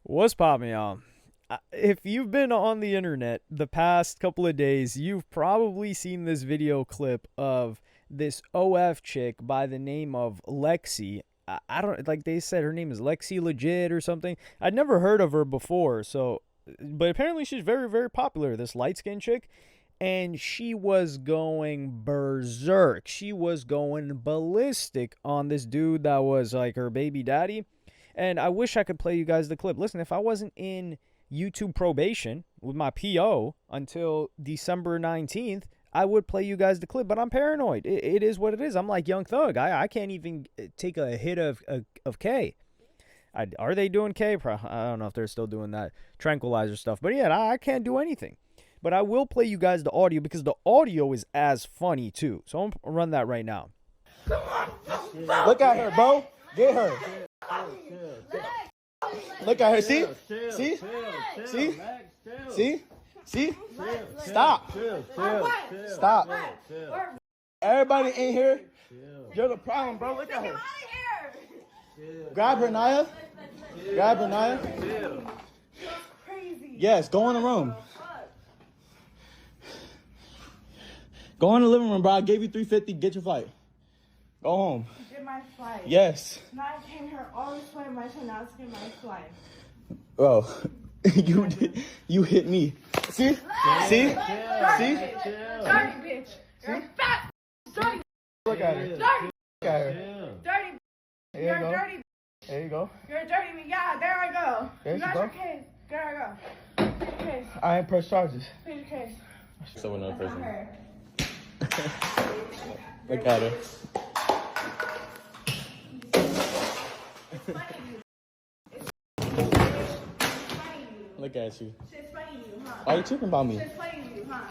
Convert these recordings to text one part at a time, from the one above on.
What's poppin', y'all? If you've been on the internet the past couple of days, you've probably seen this video clip of this OF chick by the name of Lexi. I don't like they said her name is Lexi Legit or something. I'd never heard of her before, but apparently she's very, very popular, this light skinned chick. And she was going berserk. She was going ballistic on this dude that was like her baby daddy, and I wish I could play you guys the clip. Listen, if I wasn't in YouTube probation with my PO until December 19th, I would play you guys the clip, but I'm paranoid. It is what it is. I'm like Young Thug. I can't even take a hit of K. Are they doing K? I don't know if they're still doing that tranquilizer stuff. But yeah, I can't do anything. But I will play you guys the audio because the audio is as funny too. So I'm going to run that right now. Look at her, bro. Get her. Look at her. See? See? See? See? See? Stop. Stop. Everybody in here, you're the problem, bro. Look at her. Grab her, Naya. Grab her, Naya. Yes, go in the room. Go in the living room, bro. I gave you $350. Get your flight. Go home. Get my flight. Yes. Now I came here all this way, my turn. Now to get my flight. Bro, you hit me. See? See? See? Dirty bitch. You're fat. Dirty. Look at her. Dirty. Look at her. Dirty. There you go. Dirty. There you go. You're dirty. Yeah, there I go. There You you got go. your case. There I go. Put your case. I ain't press charges. Put your case. Someone another person. Her. Look at her. Look at you. Shit's funny to you, huh? Why are you talking about me? Shit's funny to you, huh?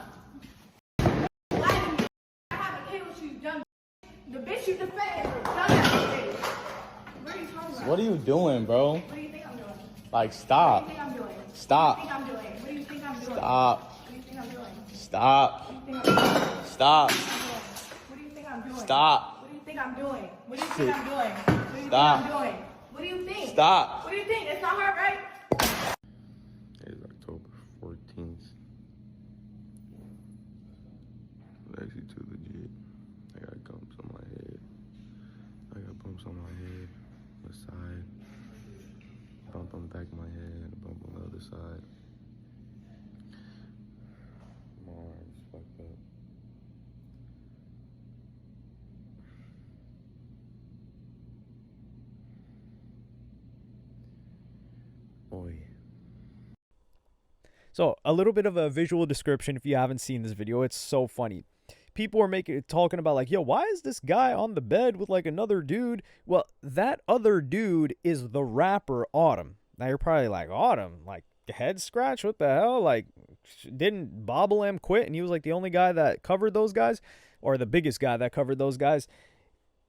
I have a kid with you, dumb. The bitch you defended her, dumb ass bitch. What are you talking about? What are you doing, bro? What do you think I'm doing? Like, What stop. do you think I'm doing? Stop. What do you think I'm doing? What do you think I'm doing? Stop. What do you think I'm doing? Stop. What do you think I'm doing? Stop. What do you think I'm doing? Stop. What do you think I'm doing? What do you think I'm doing? What do you think Stop. I'm doing? What do you think? Stop. What do you think? It's not her, right? It is October 14th. Lexi too legit. I got bumps on my head. I got bumps on my head, the side. Bump on the back of my head, and a bump on the other side. My arm's fucked up. Boy. So a little bit of a visual description if you haven't seen this video. It's so funny. People are talking about like, yo, why is this guy on the bed with like another dude? Well, that other dude is the rapper Autumn. Now you're probably like, Autumn, like head scratch? What the hell? Like, didn't Bobble M quit and he was like the only guy that covered those guys, or the biggest guy that covered those guys?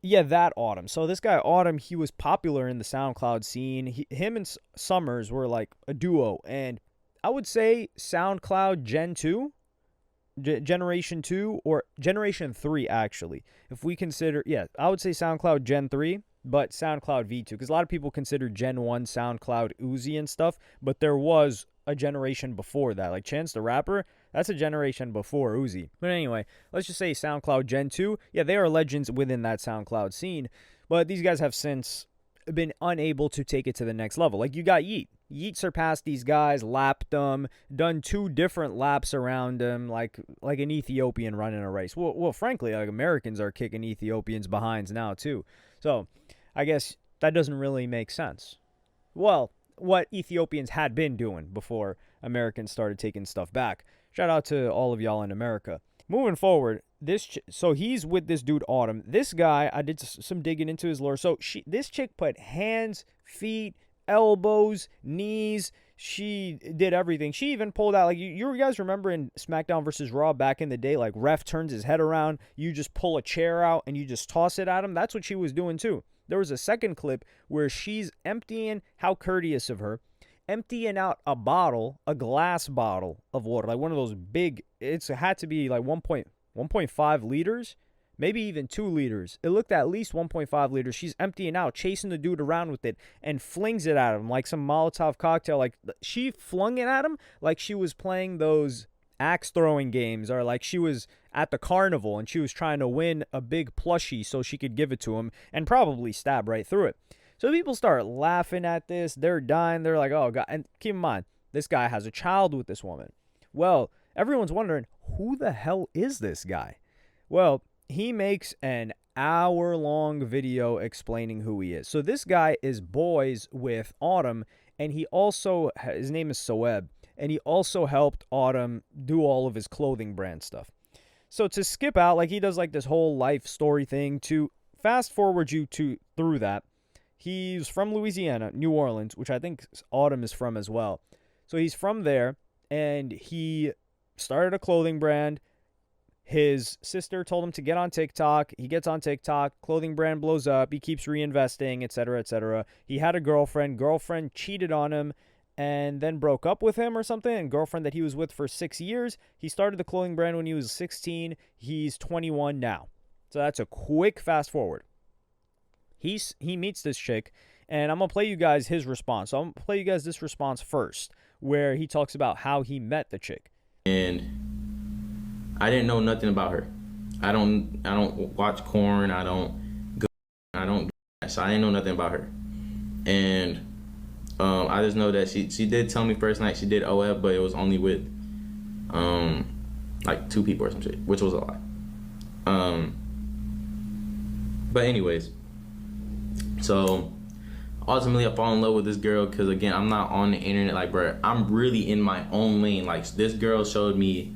Yeah, that Autumn. So this guy Autumn, he was popular in the SoundCloud scene. Him and Summers were like a duo, and I would say SoundCloud Gen 2, Generation 2, or Generation 3, actually. If we consider, yeah, I would say SoundCloud Gen 3, but SoundCloud V2, because a lot of people consider Gen 1 SoundCloud Uzi and stuff, but there was a generation before that. Like Chance the Rapper, that's a generation before Uzi. But anyway, let's just say SoundCloud Gen 2. Yeah, they are legends within that SoundCloud scene, but these guys have since been unable to take it to the next level. Like you got Yeet. Yeet surpassed these guys, lapped them, done 2 different laps around them, like an Ethiopian running a race. Well, frankly, like Americans are kicking Ethiopians' behinds now too. So I guess that doesn't really make sense. Well, what Ethiopians had been doing before Americans started taking stuff back. Shout out to all of y'all in America. Moving forward, so he's with this dude Autumn. This guy, I did some digging into his lore. So this chick put hands, feet, elbows, knees. She did everything. She even pulled out, like, you guys remember in SmackDown versus Raw back in the day, like ref turns his head around, you just pull a chair out and you just toss it at him. That's what she was doing too. There was a second clip where she's emptying, how courteous of her, emptying out a glass bottle of water, like one of those big, it had to be like 1.5 liters, maybe even 2 liters. It looked at least 1.5 liters. She's emptying out, chasing the dude around with it, and flings it at him like some Molotov cocktail. Like, she flung it at him like she was playing those axe throwing games, or like she was at the carnival and she was trying to win a big plushie so she could give it to him and probably stab right through it. So people start laughing at this. They're dying. They're like, oh, God. And keep in mind, this guy has a child with this woman. Well, everyone's wondering, who the hell is this guy? Well, he makes an hour-long video explaining who he is. So this guy is boys with Autumn, and he also, his name is Soeb, and he also helped Autumn do all of his clothing brand stuff. So to skip out, like, he does like this whole life story thing. To fast forward you through that, he's from Louisiana, New Orleans, which I think Autumn is from as well. So he's from there, and he started a clothing brand. His sister told him to get on TikTok. He gets on TikTok. Clothing brand blows up. He keeps reinvesting, etc., etc. He had a girlfriend. Girlfriend cheated on him and then broke up with him or something. And girlfriend that he was with for 6 years. He started the clothing brand when he was 16. He's 21 now. So that's a quick fast forward. He meets this chick, and I'm going to play you guys his response. So I'm going to play you guys this response first, where he talks about how he met the chick. And I didn't know nothing about her. I don't watch corn. I don't do that. So I didn't know nothing about her. And I just know that she did tell me first night she did OF, but it was only with like 2 people or some shit, which was a lie. But anyways, so ultimately I fall in love with this girl because, again, I'm not on the internet. Like, bro, I'm really in my own lane. Like, this girl showed me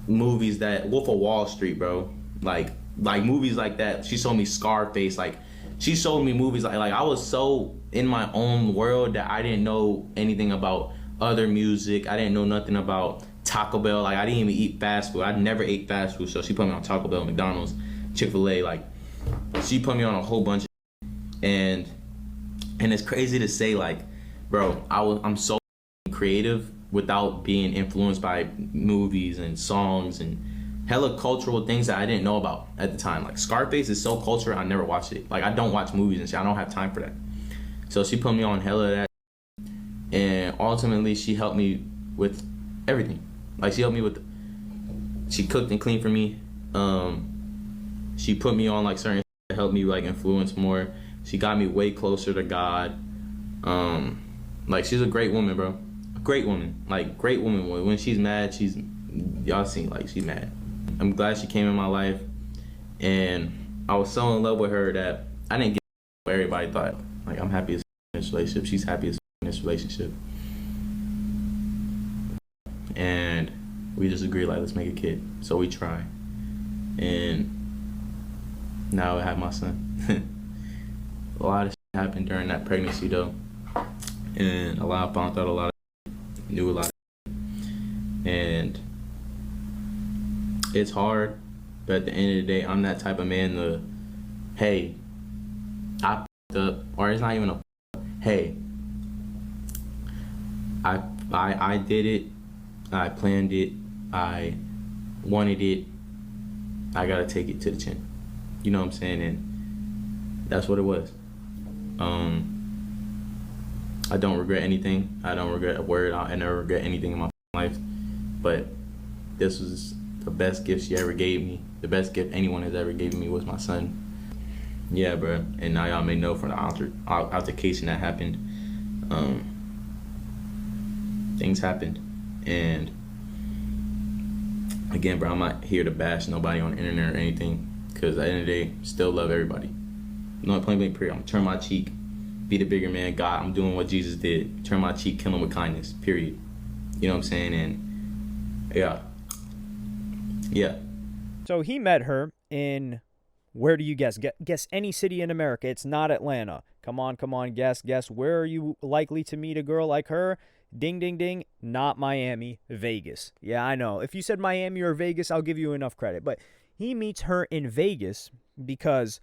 movies that Wolf of Wall Street, bro. Like movies like that. She showed me Scarface. Like, she showed me movies like I was so in my own world that I didn't know anything about other music. I didn't know nothing about Taco Bell. Like, I didn't even eat fast food. I never ate fast food. So she put me on Taco Bell, McDonald's, Chick-fil-A. Like, she put me on a whole bunch of and it's crazy to say, like, bro, I'm so creative without being influenced by movies and songs and hella cultural things that I didn't know about at the time. Like, Scarface is so cultural, I never watched it. Like, I don't watch movies and shit. I don't have time for that. So she put me on hella of that, and ultimately she helped me with everything. Like, she helped me with she cooked and cleaned for me. She put me on like certain that helped me like influence more. She got me way closer to God. Like, she's a great woman, bro. A great woman. Like, great woman. When she's mad, y'all seen, like, she's mad. I'm glad she came in my life, and I was so in love with her that I didn't get what everybody thought. Like, I'm happy as in this relationship. She's happy as in this relationship. And we just agreed, like, let's make a kid. So we try. And now I have my son. A lot of shit happened during that pregnancy, though. And I found out a lot of shit, knew a lot of shit. And it's hard, but at the end of the day, I'm that type of man to, hey, I f***ed up, or it's not even a hey, I did it, I planned it, I wanted it, I gotta take it to the chin. You know what I'm saying? And that's what it was. I don't regret anything. I don't regret a word. I never regret anything in my life. But this was the best gift she ever gave me. The best gift anyone has ever given me was my son. Yeah, bro. And now y'all may know from the altercation that happened. Things happened. And again, bro, I'm not here to bash nobody on the internet or anything. Because at the end of the day, still love everybody. No, plain blank period. I'm gonna turn my cheek, be the bigger man. God, I'm doing what Jesus did. Turn my cheek, kill him with kindness. Period. You know what I'm saying? And yeah. So he met her in, where do you guess? Guess any city in America. It's not Atlanta. Come on, guess. Where are you likely to meet a girl like her? Ding, ding, ding. Not Miami, Vegas. Yeah, I know. If you said Miami or Vegas, I'll give you enough credit. But he meets her in Vegas because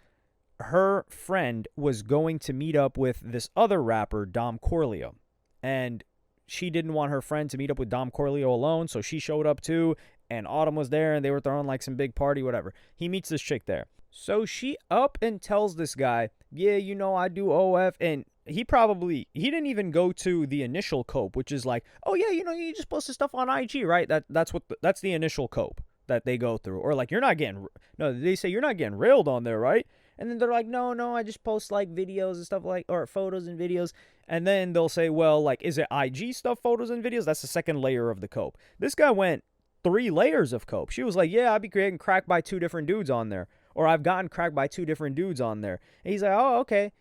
her friend was going to meet up with this other rapper, Dom Corleo. And she didn't want her friend to meet up with Dom Corleo alone, so she showed up too. and Autumn was there, and they were throwing like some big party, whatever. He meets this chick there. So she up and tells this guy, yeah, you know, I do OF, and he didn't even go to the initial cope, which is like, oh yeah, you know, you just post this stuff on IG, right? That's the initial cope that they go through. Or like, they say you're not getting railed on there, right? And then they're like, no, I just post like videos and stuff like, or photos and videos. And then they'll say, well, like, is it IG stuff, photos and videos? That's the second layer of the cope. This guy went 3 layers of cope. She was like, yeah, I'd be getting cracked by 2 different dudes on there. Or I've gotten cracked by 2 different dudes on there. And he's like, oh, okay.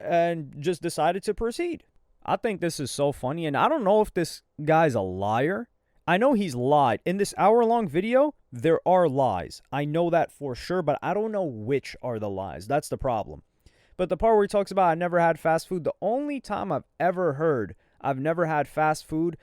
And just decided to proceed. I think this is so funny. And I don't know if this guy's a liar. I know he's lied. In this hour-long video, there are lies. I know that for sure, but I don't know which are the lies. That's the problem. But the part where he talks about I never had fast food, the only time I've ever heard I've never had fast food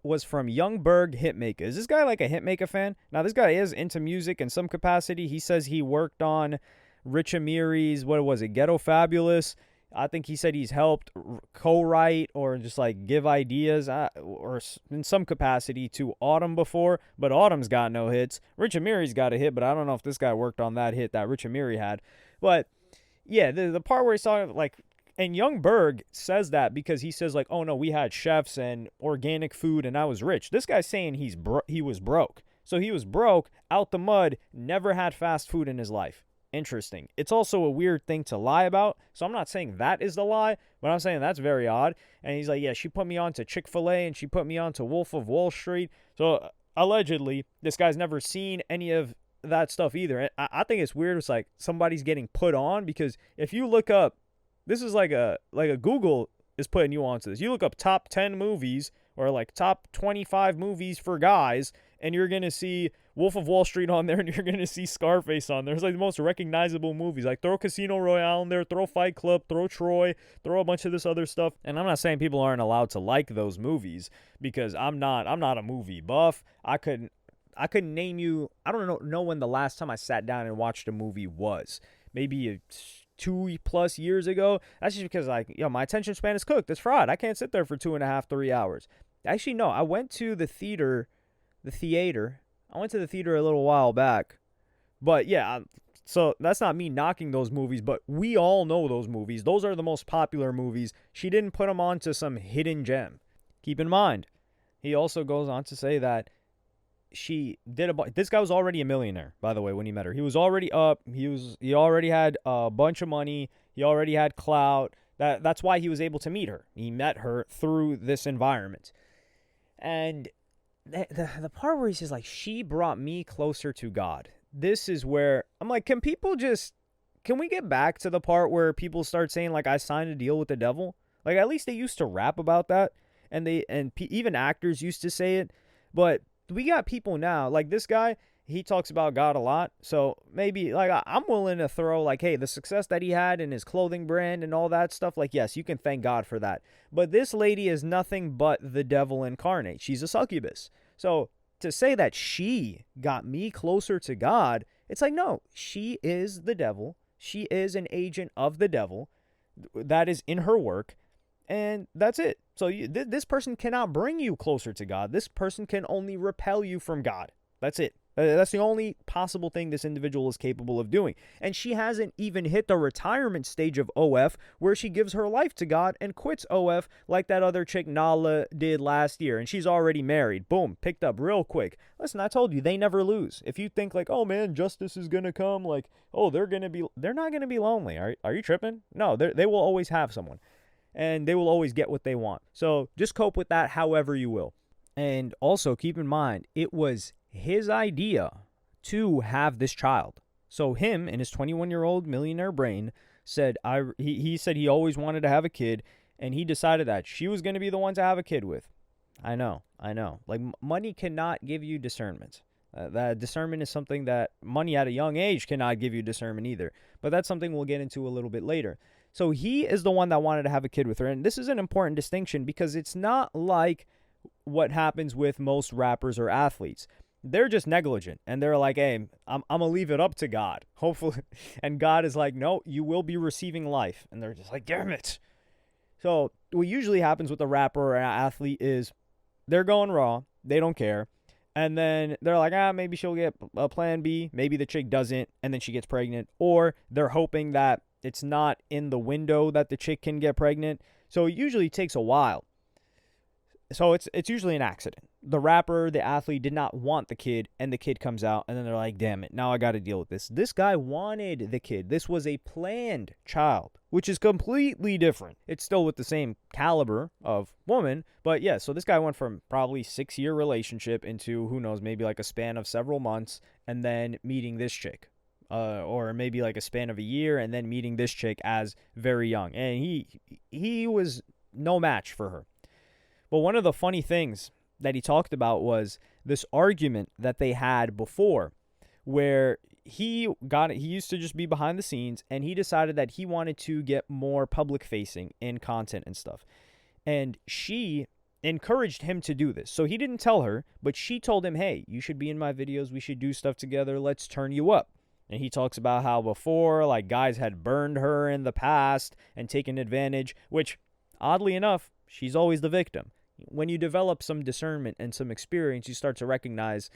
was from Young Berg Hitmaker. Is this guy like a Hitmaker fan? Now, this guy is into music in some capacity. He says he worked on Rich Amiri's, what was it, Ghetto Fabulous. I think he said he's helped co-write or just like give ideas or in some capacity to Autumn before, but Autumn's got no hits. Rich Amiri's got a hit, but I don't know if this guy worked on that hit that Rich Amiri had. But yeah, the part where he's talking like, and Young Berg says that because he says like, oh no, we had chefs and organic food and I was rich. This guy's saying he was broke. So he was broke, out the mud, never had fast food in his life. Interesting. It's also a weird thing to lie about. So I'm not saying that is the lie, but I'm saying that's very odd. And he's like, yeah, she put me on to Chick-fil-A and she put me on to Wolf of Wall Street. So allegedly, this guy's never seen any of that stuff either. And I think it's weird. It's like somebody's getting put on because if you look up, this is like a Google is putting you onto this. You look up top 10 movies or like top 25 movies for guys, and you're going to see Wolf of Wall Street on there, and you're going to see Scarface on there. It's like the most recognizable movies. Like throw Casino Royale in there, throw Fight Club, throw Troy, throw a bunch of this other stuff. And I'm not saying people aren't allowed to like those movies because I'm not a movie buff. I couldn't name you. I don't know when the last time I sat down and watched a movie was. Maybe 2+ years ago. That's just because my attention span is cooked. It's fried. I can't sit there for 2.5, 3 hours. Actually, no. I went to the theater. I went to the theater a little while back. But yeah, so that's not me knocking those movies, but we all know those movies. Those are the most popular movies. She didn't put them on to some hidden gem. Keep in mind, he also goes on to say that she did this guy was already a millionaire, by the way, when he met her. He was already up. He already had a bunch of money. He already had clout. That's why he was able to meet her. He met her through this environment. And the part where he says like, she brought me closer to God. This is where I'm like, can we get back to the part where people start saying like, I signed a deal with the devil? Like at least they used to rap about that, and even actors used to say it. But we got people now, like this guy, he talks about God a lot. So maybe, like, I'm willing to throw, like, hey, the success that he had in his clothing brand and all that stuff, like, yes, you can thank God for that. But this lady is nothing but the devil incarnate. She's a succubus. So to say that she got me closer to God, it's like, no, she is the devil. She is an agent of the devil. That is in her work. And that's it. So this person cannot bring you closer to God. This person can only repel you from God. That's it. That's the only possible thing this individual is capable of doing. And she hasn't even hit the retirement stage of OF where she gives her life to God and quits OF like that other chick Nala did last year. And she's already married. Boom, picked up real quick. Listen, I told you, they never lose. If you think like, oh man, justice is going to come, like, oh, they're not going to be lonely. Are you tripping? No, they will always have someone. And they will always get what they want. So just cope with that however you will. And also keep in mind, it was his idea to have this child. So him and his 21-year-old millionaire brain said, he said he always wanted to have a kid, and he decided that she was going to be the one to have a kid with. I know. Like, money cannot give you discernment. That discernment is something that money at a young age cannot give you discernment either. But that's something we'll get into a little bit later. So he is the one that wanted to have a kid with her. And this is an important distinction because it's not like what happens with most rappers or athletes. They're just negligent. And they're like, hey, I'm going to leave it up to God. Hopefully. And God is like, no, you will be receiving life. And they're just like, damn it. So what usually happens with a rapper or an athlete is they're going raw. They don't care. And then they're like, maybe she'll get a plan B. Maybe the chick doesn't, and then she gets pregnant. Or they're hoping that it's not in the window that the chick can get pregnant. So it usually takes a while. So it's usually an accident. The rapper, the athlete did not want the kid, and the kid comes out, and then they're like, damn it, now I got to deal with this. This guy wanted the kid. This was a planned child, which is completely different. It's still with the same caliber of woman, but yeah, so this guy went from probably 6-year relationship into, who knows, maybe like a span of several months, and then meeting this chick. Or maybe like a span of a year, and then meeting this chick as very young. And he was no match for her. But one of the funny things that he talked about was this argument that they had before, where he used to just be behind the scenes, and he decided that he wanted to get more public facing in content and stuff. And she encouraged him to do this. So he didn't tell her, but she told him, hey, you should be in my videos. We should do stuff together. Let's turn you up. And he talks about how before, like, guys had burned her in the past and taken advantage, which, oddly enough, she's always the victim. When you develop some discernment and some experience, you start to recognize,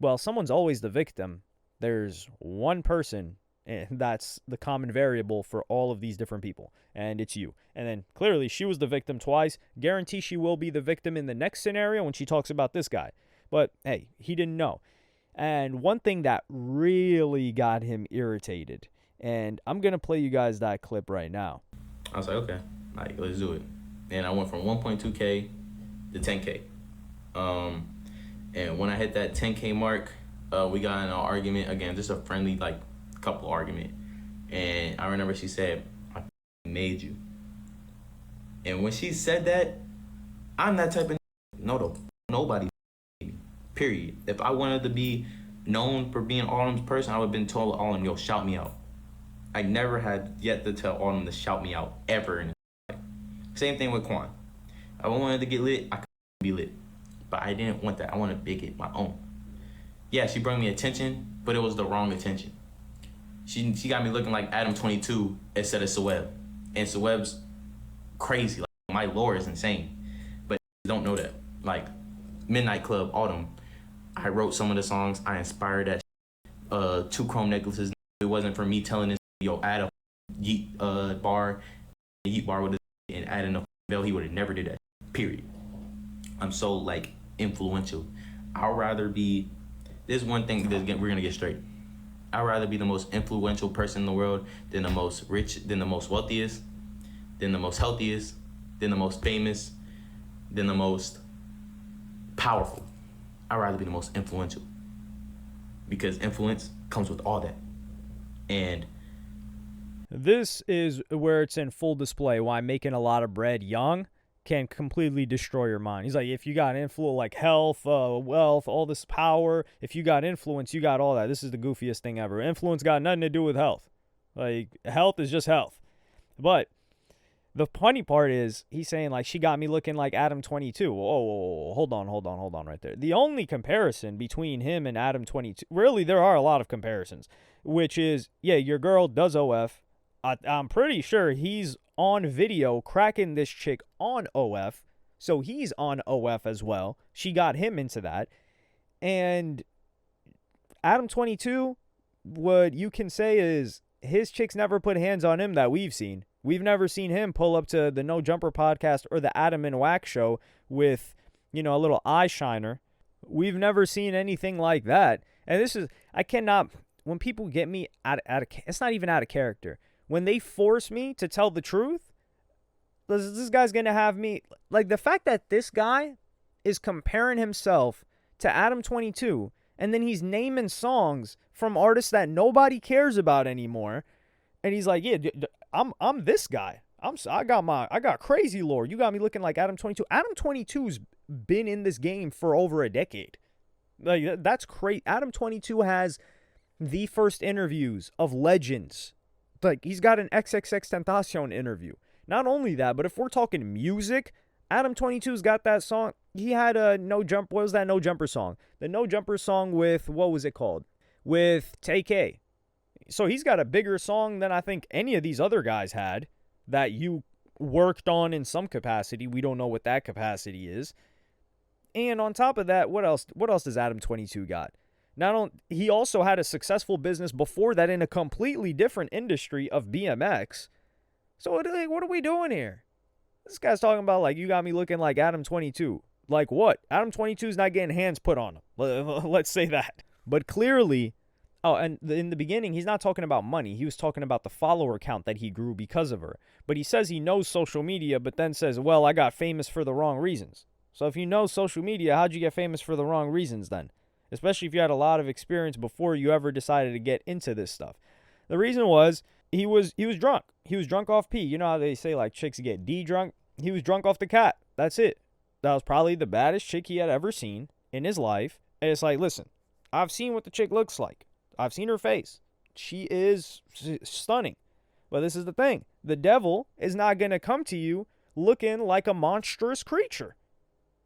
well, someone's always the victim. There's one person that's the common variable for all of these different people, and it's you. And then clearly she was the victim twice. Guarantee she will be the victim in the next scenario when she talks about this guy. But hey, he didn't know. And one thing that really got him irritated, and I'm going to play you guys that clip right now. I was like, okay, like, let's do it. And I went from 1.2K to 10K. And when I hit that 10K mark, we got in an argument again, just a friendly, like, couple argument. And I remember she said, I made you. And when she said that, I'm that type of nobody, period. If I wanted to be known for being Autumn's person, I would have been told, Autumn, yo, shout me out. I never had yet to tell Autumn to shout me out ever. Same thing with Quan. I wanted to get lit, I could be lit. But I didn't want that. I wanted to make it my own. Yeah, she brought me attention, but it was the wrong attention. She got me looking like Adam 22 instead of Saweb. And Saweb's crazy. Like, my lore is insane. But don't know that. Like, Midnight Club, Autumn. I wrote some of the songs. I inspired that 2 chrome necklaces. It wasn't for me telling this, yo, add a yeet bar. A yeet bar with a and add in a bell. He would have never did that. Period. I'm so, like, influential. I'd rather be, there's one thing that we're gonna get straight. I'd rather be the most influential person in the world than the most rich, than the most wealthiest, than the most healthiest, than the most famous, than the most powerful. I'd rather be the most influential, because influence comes with all that. And this is where it's in full display why making a lot of bread young can completely destroy your mind. He's like, if you got influence, like health, wealth, all this power, if you got influence, you got all that. This is the goofiest thing ever. Influence got nothing to do with health. Like, health is just health. But the funny part is, he's saying, like, she got me looking like Adam 22. Whoa, hold on right there. The only comparison between him and Adam 22, really, there are a lot of comparisons, which is, yeah, your girl does OF. I'm pretty sure he's on video cracking this chick on OF, so he's on OF as well. She got him into that. And Adam 22, what you can say is his chicks never put hands on him that we've seen. We've never seen him pull up to the No Jumper podcast or the Adam and Wax show with, you know, a little eye shiner. We've never seen anything like that. And this is, I cannot, when people get me out of, it's not even out of character. When they force me to tell the truth, this guy's going to have me, like, the fact that this guy is comparing himself to Adam 22, and then he's naming songs from artists that nobody cares about anymore, and he's like, yeah, I'm this guy. I got crazy lore. You got me looking like Adam 22. Adam 22's been in this game for over a decade. Like, that's crazy. Adam 22 has the first interviews of legends. Like, he's got an XXXTentacion interview. Not only that, but if we're talking music, Adam 22's got that song. He had a No Jump. What was that No Jumper song? The No Jumper song with, what was it called? With TK. So he's got a bigger song than I think any of these other guys had that you worked on in some capacity. We don't know what that capacity is. And on top of that, what else does Adam 22 got? He also had a successful business before that in a completely different industry of BMX. So what are we doing here? This guy's talking about, like, you got me looking like Adam 22. Like what? Adam 22 is not getting hands put on him. Let's say that. But clearly, and in the beginning, he's not talking about money. He was talking about the follower count that he grew because of her. But he says he knows social media, but then says, well, I got famous for the wrong reasons. So if you know social media, how'd you get famous for the wrong reasons then? Especially if you had a lot of experience before you ever decided to get into this stuff. The reason was he was drunk. He was drunk off pee. You know how they say, like, chicks get D-drunk? He was drunk off the cat. That's it. That was probably the baddest chick he had ever seen in his life. And it's like, listen, I've seen what the chick looks like. I've seen her face. She is stunning. But this is the thing. The devil is not going to come to you looking like a monstrous creature.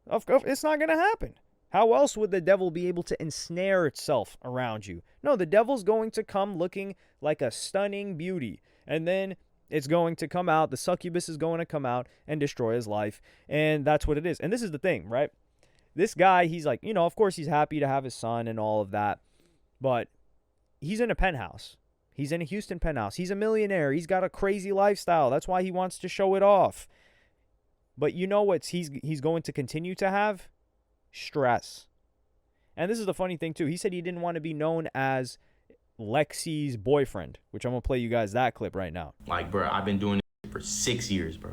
It's not going to happen. How else would the devil be able to ensnare itself around you? No, the devil's going to come looking like a stunning beauty. And then it's going to come out. The succubus is going to come out and destroy his life. And that's what it is. And this is the thing, right? This guy, he's like, of course he's happy to have his son and all of that. But he's in a penthouse. He's in a Houston penthouse. He's a millionaire. He's got a crazy lifestyle. That's why he wants to show it off. But you know what he's going to continue to have? Stress. And this is the funny thing, too. He said he didn't want to be known as Lexi's boyfriend, which I'm going to play you guys that clip right now. Like, bro, I've been doing this for 6 years, bro.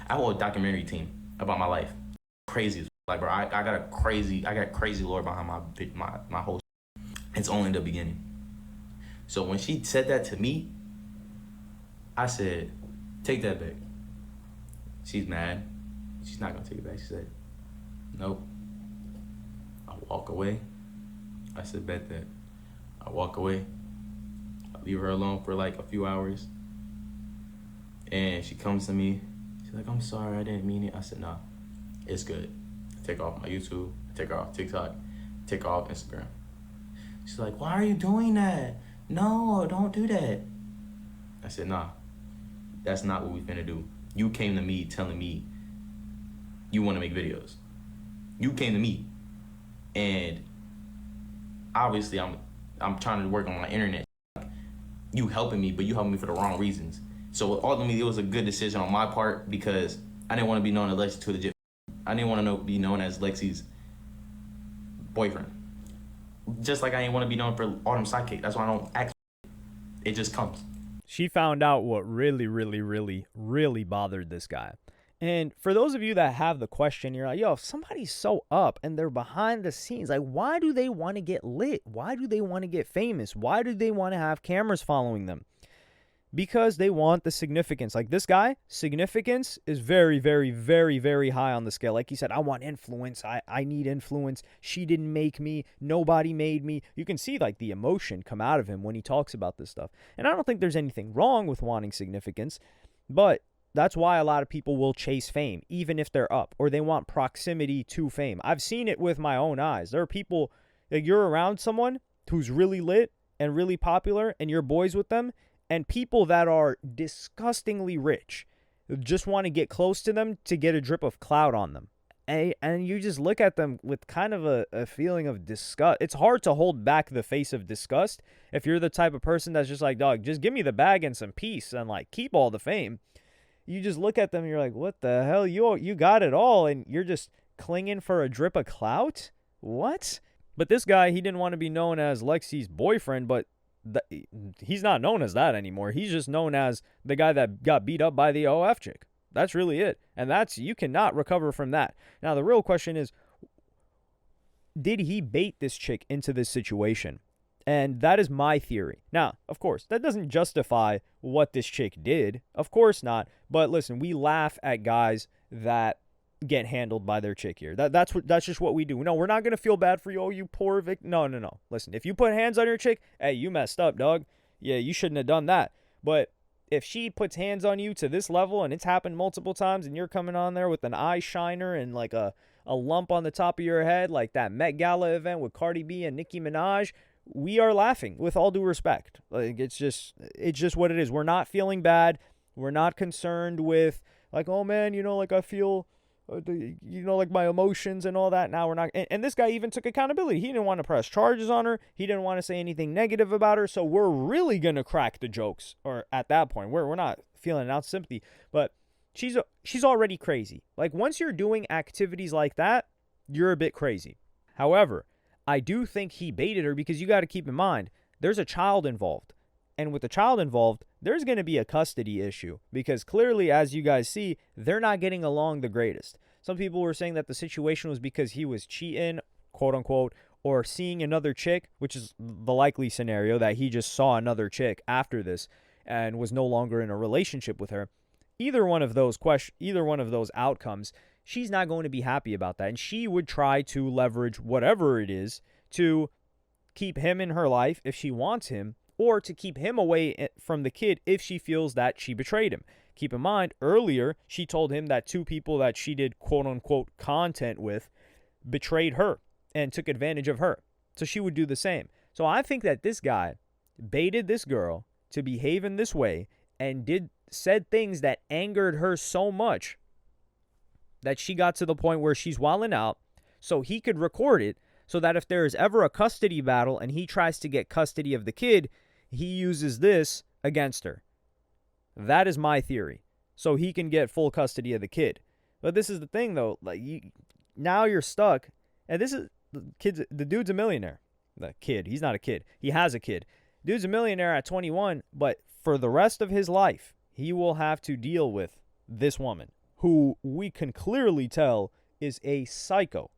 I have a documentary team about my life. Crazy. Like, bro, I got crazy lore behind my whole. It's only the beginning. So when she said that to me, I said, take that back. She's mad. She's not going to take it back. She said, nope. I walk away. I said, bet that. I walk away. I leave her alone for like a few hours. And she comes to me. She's like, I'm sorry, I didn't mean it. I said, nah, it's good. I take her off my YouTube. I take her off TikTok. I take her off Instagram. She's like, why are you doing that? No, don't do that. I said, nah, that's not what we finna do. You came to me telling me you want to make videos. You came to me. And obviously I'm trying to work on my internet. You helping me, but you helping me for the wrong reasons. So ultimately, it was a good decision on my part because I didn't want to be known as Lexi to legit. I didn't want to be known as Lexi's boyfriend. Just like I didn't want to be known for Autumn Sidekick. That's why I don't act. It just comes. She found out what really, really, really, really bothered this guy. And for those of you that have the question, you're like, yo, if somebody's so up and they're behind the scenes, like, why do they want to get lit? Why do they want to get famous? Why do they want to have cameras following them? Because they want the significance. Like this guy, significance is very, very, very, very high on the scale. Like he said, I want influence. I need influence. She didn't make me. Nobody made me. You can see like the emotion come out of him when he talks about this stuff. And I don't think there's anything wrong with wanting significance, but that's why a lot of people will chase fame, even if they're up, or they want proximity to fame. I've seen it with my own eyes. There are people, like you're around someone who's really lit and really popular, and you're boys with them, and people that are disgustingly rich just want to get close to them to get a drip of clout on them. And you just look at them with kind of a feeling of disgust. It's hard to hold back the face of disgust if you're the type of person that's just like, dog, just give me the bag and some peace and like keep all the fame. You just look at them and you're like, what the hell? You got it all and you're just clinging for a drip of clout? What? But this guy, he didn't want to be known as Lexi's boyfriend, but he's not known as that anymore. He's just known as the guy that got beat up by the OF chick. That's really it. And you cannot recover from that. Now, the real question is, did he bait this chick into this situation? And that is my theory. Now, of course, that doesn't justify what this chick did. Of course not. But listen, we laugh at guys that get handled by their chick here. That's just what we do. No, we're not going to feel bad for you. Oh, you poor victim. No. Listen, if you put hands on your chick, hey, you messed up, dog. Yeah, you shouldn't have done that. But if she puts hands on you to this level and it's happened multiple times and you're coming on there with an eye shiner and like a lump on the top of your head like that Met Gala event with Cardi B and Nicki Minaj, we are laughing with all due respect. Like it's just what it is. We're not feeling bad. We're not concerned with like, oh man, like I feel like my emotions and all that. Now we're not. And this guy even took accountability. He didn't want to press charges on her. He didn't want to say anything negative about her. So we're really going to crack the jokes. Or at that point, we're not feeling out sympathy. But she's already crazy. Like, once you're doing activities like that, you're a bit crazy. However, I do think he baited her, because you got to keep in mind, there's a child involved. And with the child involved, there's going to be a custody issue, because clearly, as you guys see, they're not getting along the greatest. Some people were saying that the situation was because he was cheating, quote unquote, or seeing another chick, which is the likely scenario, that he just saw another chick after this and was no longer in a relationship with her. Either one of those outcomes, she's not going to be happy about that. And she would try to leverage whatever it is to keep him in her life if she wants him, or to keep him away from the kid if she feels that she betrayed him. Keep in mind, earlier, she told him that 2 people that she did quote-unquote content with betrayed her and took advantage of her. So she would do the same. So I think that this guy baited this girl to behave in this way and said things that angered her so much that she got to the point where she's wilding out, so he could record it, so that if there is ever a custody battle and he tries to get custody of the kid, he uses this against her. That is my theory. So he can get full custody of the kid. But this is the thing, though. Like, now you're stuck. And this is the dude's a millionaire. The kid. He's not a kid. He has a kid. Dude's a millionaire at 21, but for the rest of his life, he will have to deal with this woman, who we can clearly tell is a psycho.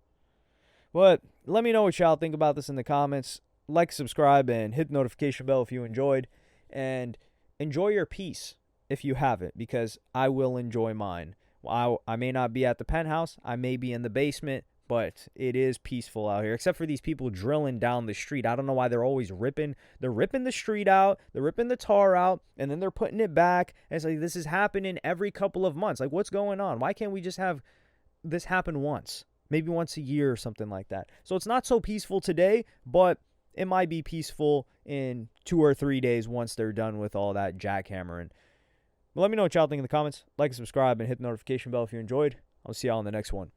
But let me know what y'all think about this in the comments. Like, subscribe, and hit the notification bell if you enjoyed. And enjoy your peace if you have it, because I will enjoy mine. I may not be at the penthouse. I may be in the basement, but it is peaceful out here, except for these people drilling down the street. I don't know why they're always ripping. They're ripping the street out. They're ripping the tar out, and then they're putting it back. And it's like, this is happening every couple of months. Like, what's going on? Why can't we just have this happen once? Maybe once a year or something like that. So it's not so peaceful today, but it might be peaceful in 2 or 3 days once they're done with all that jackhammering. But let me know what y'all think in the comments. Like and subscribe, and hit the notification bell if you enjoyed. I'll see y'all in the next one.